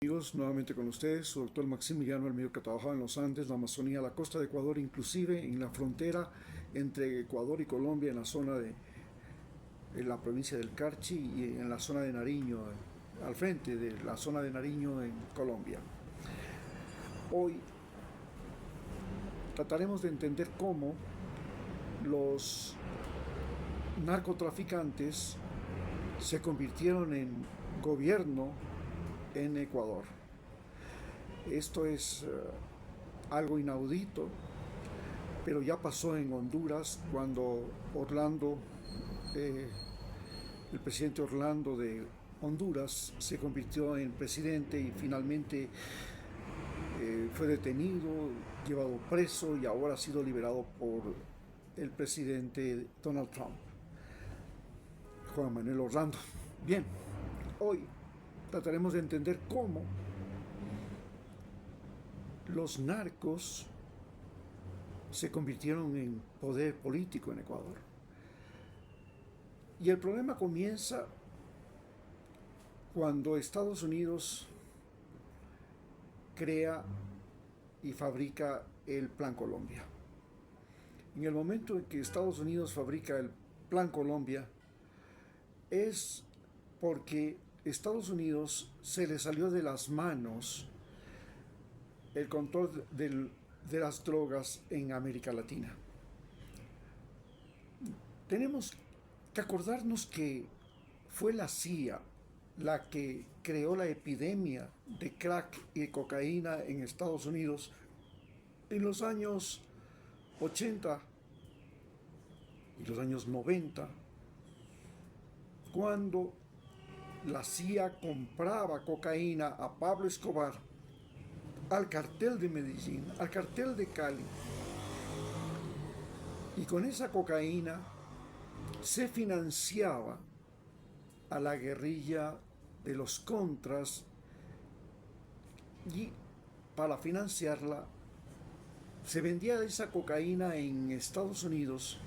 Amigos, nuevamente con ustedes, su doctor Maximiliano Almeida, que trabajaba en los Andes, la Amazonía, la costa de Ecuador, inclusive en la frontera entre Ecuador y Colombia, en la zona en la provincia del Carchi y en la zona de Nariño, al frente de la zona de Nariño en Colombia. Hoy trataremos de entender cómo los narcotraficantes se convirtieron en gobierno en Ecuador. Esto es algo inaudito, pero ya pasó en Honduras cuando el presidente Orlando de Honduras se convirtió en presidente y finalmente fue detenido, llevado preso y ahora ha sido liberado por el presidente Donald Trump, Juan Manuel Orlando. Bien, hoy trataremos de entender cómo los narcos se convirtieron en poder político en Ecuador. Y el problema comienza cuando Estados Unidos crea y fabrica el Plan Colombia. En el momento en que Estados Unidos fabrica el Plan Colombia es porque Estados Unidos se le salió de las manos el control de las drogas en América Latina. Tenemos que acordarnos que fue la CIA la que creó la epidemia de crack y cocaína en Estados Unidos en los años 80 y los años 90, cuando la CIA compraba cocaína a Pablo Escobar, al cartel de Medellín, al cartel de Cali, y con esa cocaína se financiaba a la guerrilla de los Contras y para financiarla se vendía esa cocaína en Estados Unidos,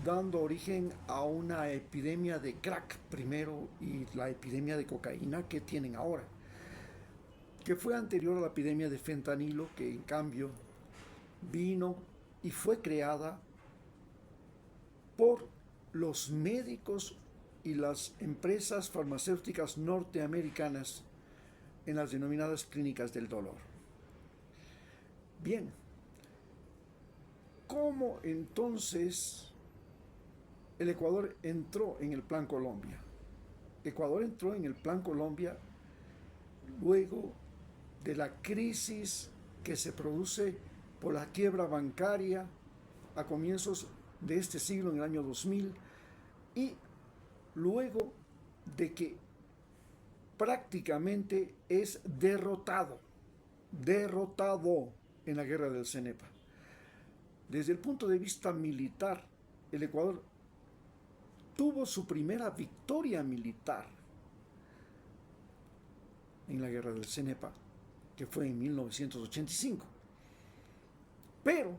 dando origen a una epidemia de crack primero y la epidemia de cocaína que tienen ahora, que fue anterior a la epidemia de fentanilo, que en cambio vino y fue creada por los médicos y las empresas farmacéuticas norteamericanas en las denominadas clínicas del dolor. Bien, ¿cómo entonces el Ecuador entró en el Plan Colombia? Ecuador entró en el Plan Colombia luego de la crisis que se produce por la quiebra bancaria a comienzos de este siglo, en el año 2000, y luego de que prácticamente es derrotado en la guerra del Cenepa. Desde el punto de vista militar, el Ecuador tuvo su primera victoria militar en la guerra del Cenepa, que fue en 1985. Pero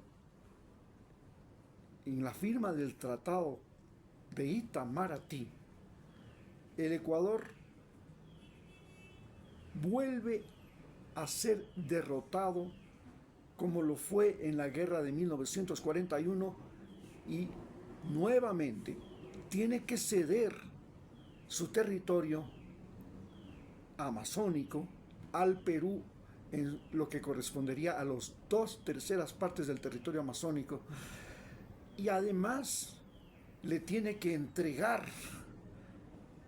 en la firma del Tratado de Itamaraty, el Ecuador vuelve a ser derrotado como lo fue en la guerra de 1941 y nuevamente tiene que ceder su territorio amazónico al Perú en lo que correspondería a las 2/3 partes del territorio amazónico, y además le tiene que entregar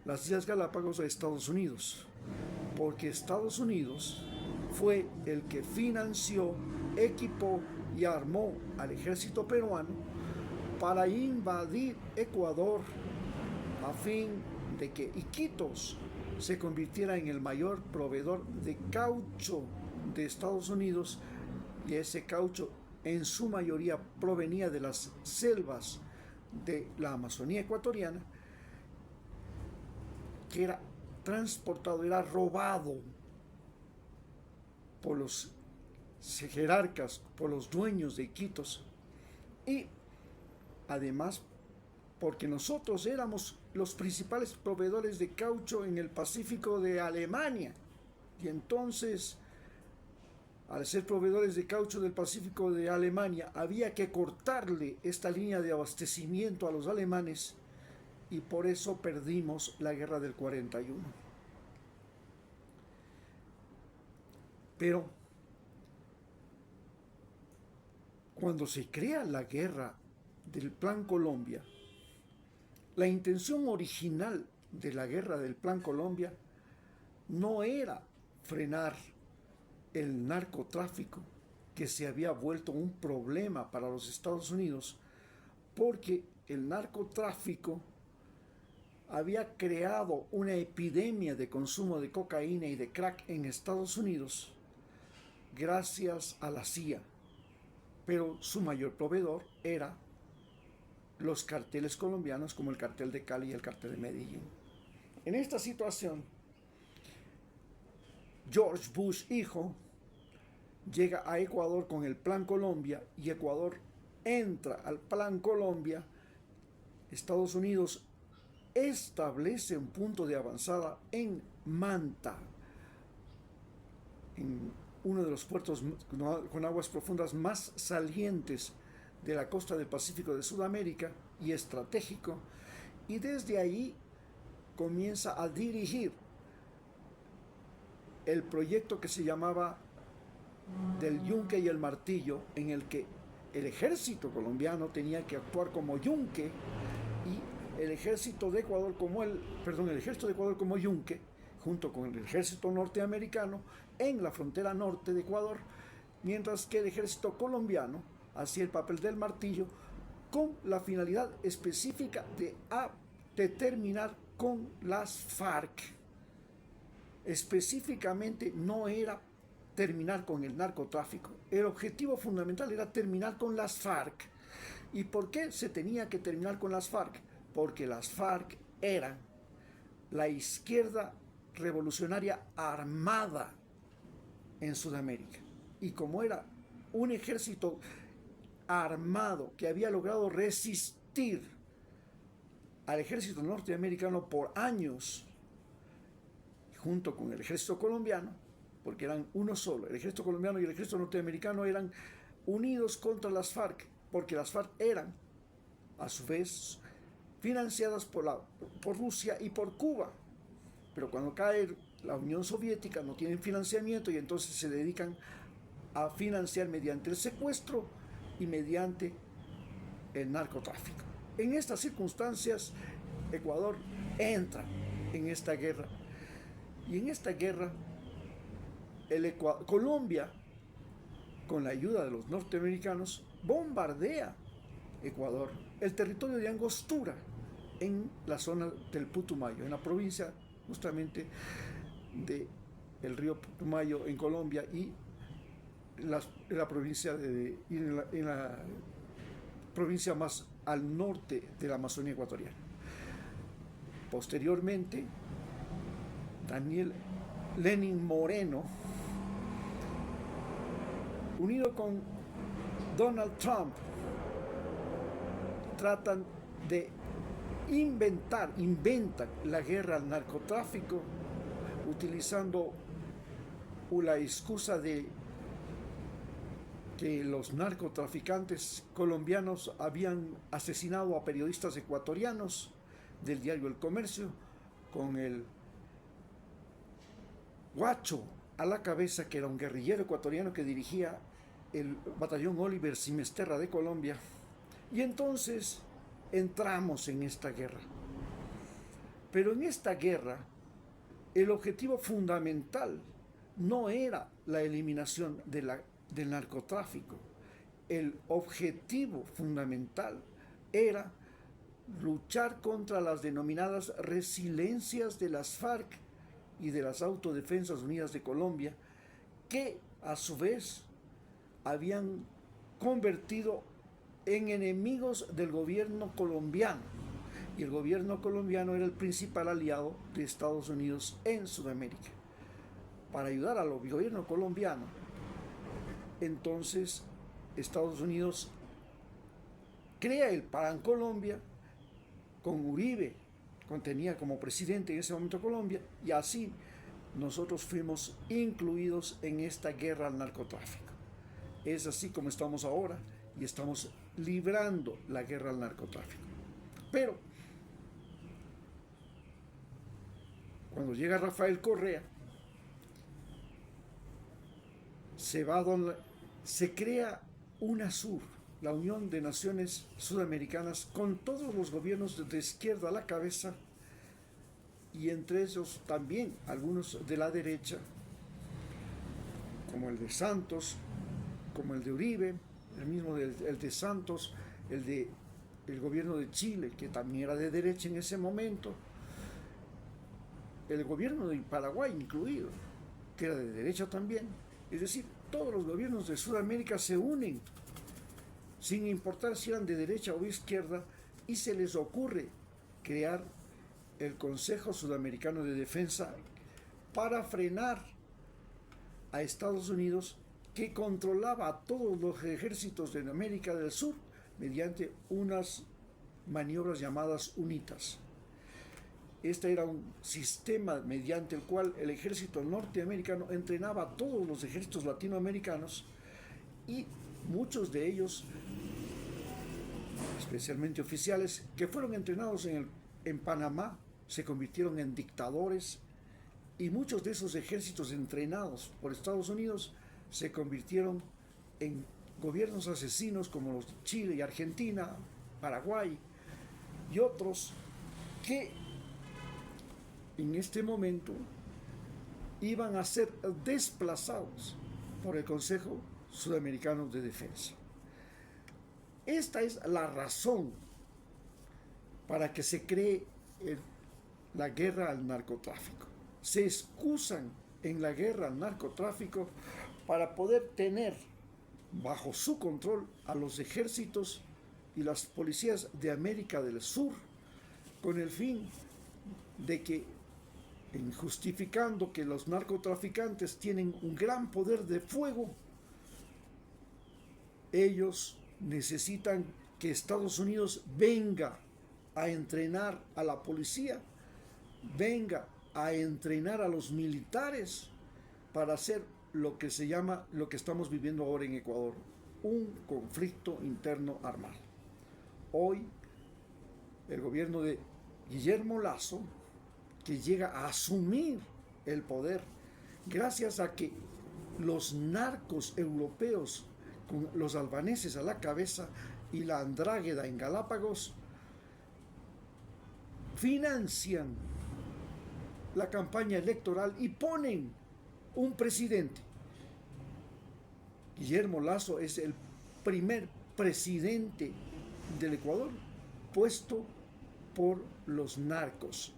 las Islas Galápagos a Estados Unidos, porque Estados Unidos fue el que financió, equipó y armó al ejército peruano para invadir Ecuador a fin de que Iquitos se convirtiera en el mayor proveedor de caucho de Estados Unidos, y ese caucho en su mayoría provenía de las selvas de la Amazonía ecuatoriana, que era transportado, era robado por los jerarcas, por los dueños de Iquitos, y además porque nosotros éramos los principales proveedores de caucho en el Pacífico de Alemania. Y entonces, al ser proveedores de caucho del Pacífico de Alemania, había que cortarle esta línea de abastecimiento a los alemanes y por eso perdimos la guerra del 41. Pero cuando se crea la guerra del Plan Colombia, la intención original de la guerra del Plan Colombia no era frenar el narcotráfico, que se había vuelto un problema para los Estados Unidos, porque el narcotráfico había creado una epidemia de consumo de cocaína y de crack en Estados Unidos gracias a la CIA, pero su mayor proveedor era los carteles colombianos como el cartel de Cali y el cartel de Medellín. En esta situación, George Bush hijo llega a Ecuador con el Plan Colombia y Ecuador entra al Plan Colombia. Estados Unidos establece un punto de avanzada en Manta, en uno de los puertos con aguas profundas más salientes de la costa del Pacífico de Sudamérica y estratégico, y desde ahí comienza a dirigir el proyecto que se llamaba del yunque y el martillo, en el que el ejército colombiano tenía que actuar como yunque y el ejército de Ecuador el ejército de Ecuador como yunque, junto con el ejército norteamericano en la frontera norte de Ecuador, mientras que el ejército colombiano hacía el papel del martillo con la finalidad específica de terminar con las FARC. Específicamente no era terminar con el narcotráfico. El objetivo fundamental era terminar con las FARC. ¿Y por qué se tenía que terminar con las FARC? Porque las FARC eran la izquierda revolucionaria armada en Sudamérica. Y como era un ejército armado que había logrado resistir al ejército norteamericano por años, junto con el ejército colombiano, porque eran uno solo, el ejército colombiano y el ejército norteamericano eran unidos contra las FARC, porque las FARC eran, a su vez, financiadas por Rusia y por Cuba. Pero cuando cae la Unión Soviética no tienen financiamiento y entonces se dedican a financiar mediante el secuestro y mediante el narcotráfico. En estas circunstancias, Ecuador entra en esta guerra. Y en esta guerra, Colombia, con la ayuda de los norteamericanos, bombardea Ecuador, el territorio de Angostura, en la zona del Putumayo, en la provincia justamente del río Putumayo en Colombia y en la provincia más al norte de la Amazonía ecuatoriana. Posteriormente, Daniel Lenin Moreno, unido con Donald Trump, tratan de inventan la guerra al narcotráfico utilizando la excusa de que los narcotraficantes colombianos habían asesinado a periodistas ecuatorianos del diario El Comercio, con el Guacho a la cabeza, que era un guerrillero ecuatoriano que dirigía el batallón Oliver Simesterra de Colombia. Y entonces entramos en esta guerra. Pero en esta guerra, el objetivo fundamental no era la eliminación del narcotráfico. El objetivo fundamental era luchar contra las denominadas resiliencias de las FARC y de las Autodefensas Unidas de Colombia, que a su vez habían convertido en enemigos del gobierno colombiano. Y el gobierno colombiano era el principal aliado de Estados Unidos en Sudamérica. Para ayudar al gobierno colombiano, entonces Estados Unidos crea el Plan Colombia con Uribe, tenía como presidente en ese momento Colombia, y así nosotros fuimos incluidos en esta guerra al narcotráfico. Es así como estamos ahora y estamos librando la guerra al narcotráfico. Pero cuando llega Rafael Correa, se crea UNASUR, la Unión de Naciones Sudamericanas, con todos los gobiernos de izquierda a la cabeza, y entre ellos también algunos de la derecha, como el de Santos, como el de Uribe, el de Santos, el gobierno de Chile, que también era de derecha en ese momento, el gobierno de Paraguay incluido, que era de derecha también. Es decir, todos los gobiernos de Sudamérica se unen, sin importar si eran de derecha o izquierda, y se les ocurre crear el Consejo Sudamericano de Defensa para frenar a Estados Unidos, que controlaba a todos los ejércitos de América del Sur mediante unas maniobras llamadas UNITAS. Este era un sistema mediante el cual el ejército norteamericano entrenaba a todos los ejércitos latinoamericanos, y muchos de ellos, especialmente oficiales, que fueron entrenados en Panamá, se convirtieron en dictadores, y muchos de esos ejércitos entrenados por Estados Unidos se convirtieron en gobiernos asesinos como los de Chile y Argentina, Paraguay y otros, que en este momento iban a ser desplazados por el Consejo Sudamericano de Defensa. Esta es la razón para que se cree la guerra al narcotráfico. Se excusan en la guerra al narcotráfico para poder tener bajo su control a los ejércitos y las policías de América del Sur, con el fin de que, justificando que los narcotraficantes tienen un gran poder de fuego, ellos necesitan que Estados Unidos venga a entrenar a la policía, venga a entrenar a los militares para hacer lo que se llama, lo que estamos viviendo ahora en Ecuador, un conflicto interno armado. Hoy, el gobierno de Guillermo Lasso, que llega a asumir el poder gracias a que los narcos europeos, con los albaneses a la cabeza y la Andrágueda en Galápagos, financian la campaña electoral y ponen un presidente. Guillermo Lasso es el primer presidente del Ecuador puesto por los narcos,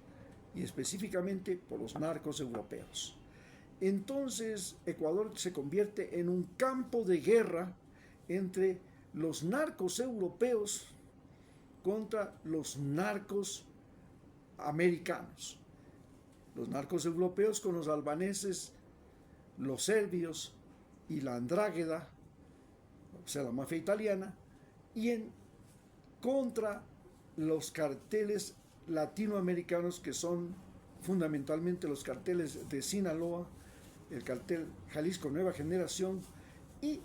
y específicamente por los narcos europeos. Entonces Ecuador se convierte en un campo de guerra entre los narcos europeos contra los narcos americanos. Los narcos europeos con los albaneses, los serbios y la Andrágueda, o sea, la mafia italiana, y en contra los carteles latinoamericanos, que son fundamentalmente los carteles de Sinaloa, el cartel Jalisco Nueva Generación, y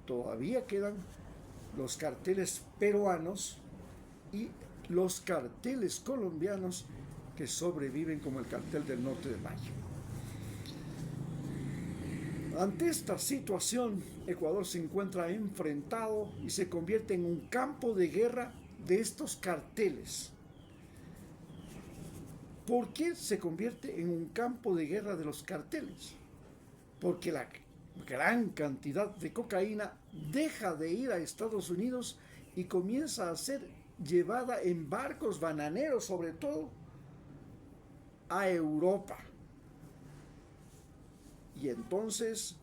todavía quedan los carteles peruanos y los carteles colombianos que sobreviven, como el cartel del Norte de Mayo. Ante esta situación, Ecuador se encuentra enfrentado y se convierte en un campo de guerra de estos carteles. ¿Por qué se convierte en un campo de guerra de los carteles? Porque la gran cantidad de cocaína deja de ir a Estados Unidos y comienza a ser llevada en barcos bananeros, sobre todo a Europa. Y entonces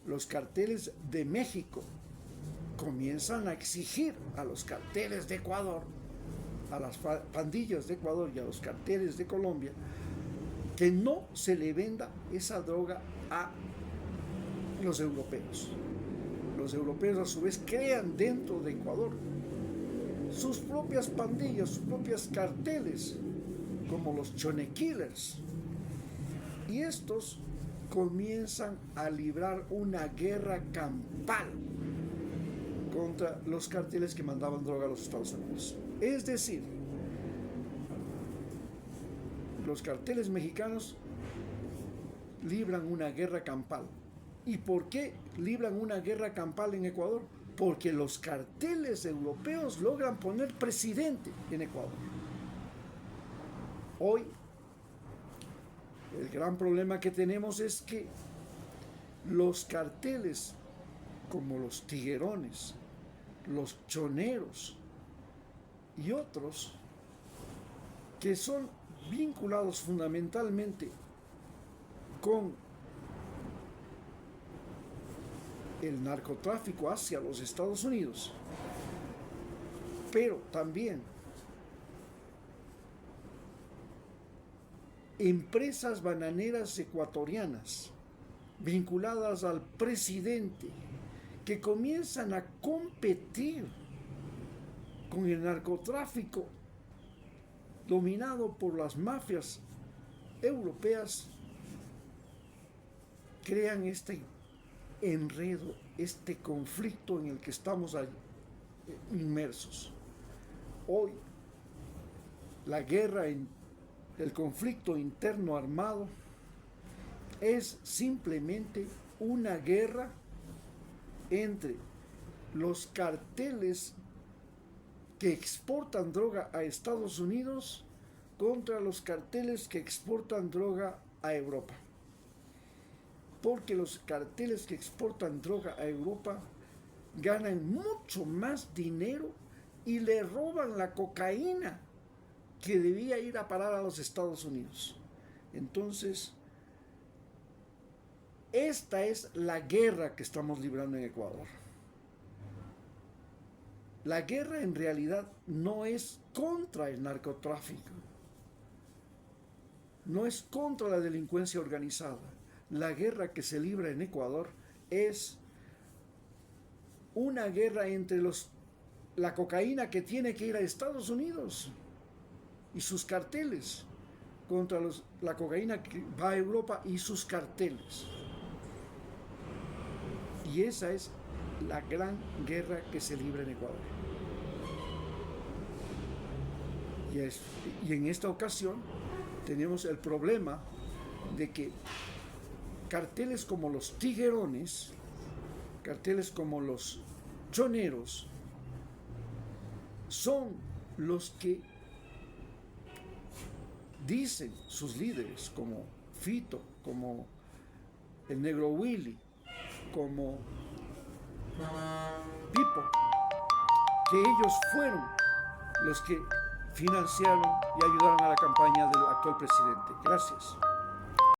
los carteles de México comienzan a exigir a los carteles de Ecuador, a las pandillas de Ecuador y a los carteles de Colombia, que no se le venda esa droga a los europeos. Los europeos a su vez crean dentro de Ecuador sus propias pandillas, sus propios carteles, como los Chone Killers. Y estos comienzan a librar una guerra campal contra los carteles que mandaban droga a los Estados Unidos. Es decir, los carteles mexicanos libran una guerra campal. ¿Y por qué libran una guerra campal en Ecuador? Porque los carteles europeos logran poner presidente en Ecuador. Hoy, el gran problema que tenemos es que los carteles como los tiguerones, los choneros y otros que son vinculados fundamentalmente con el narcotráfico hacia los Estados Unidos, pero también empresas bananeras ecuatorianas vinculadas al presidente que comienzan a competir con el narcotráfico dominado por las mafias europeas, crean este enredo, este conflicto en el que estamos inmersos. Hoy, la guerra, el conflicto interno armado, es simplemente una guerra entre los carteles que exportan droga a Estados Unidos contra los carteles que exportan droga a Europa. Porque los carteles que exportan droga a Europa ganan mucho más dinero y le roban la cocaína que debía ir a parar a los Estados Unidos. Entonces, esta es la guerra que estamos librando en Ecuador. La guerra en realidad no es contra el narcotráfico, no es contra la delincuencia organizada. La guerra que se libra en Ecuador es una guerra entre la cocaína que tiene que ir a Estados Unidos y sus carteles contra la cocaína que va a Europa y sus carteles. Y esa es la gran guerra que se libra en Ecuador. Y en esta ocasión tenemos el problema de que carteles como los tiguerones, carteles como los choneros, son los que dicen sus líderes, como Fito, como el Negro Willy, como Pipo, que ellos fueron los que financiaron y ayudaron a la campaña del actual presidente. Gracias.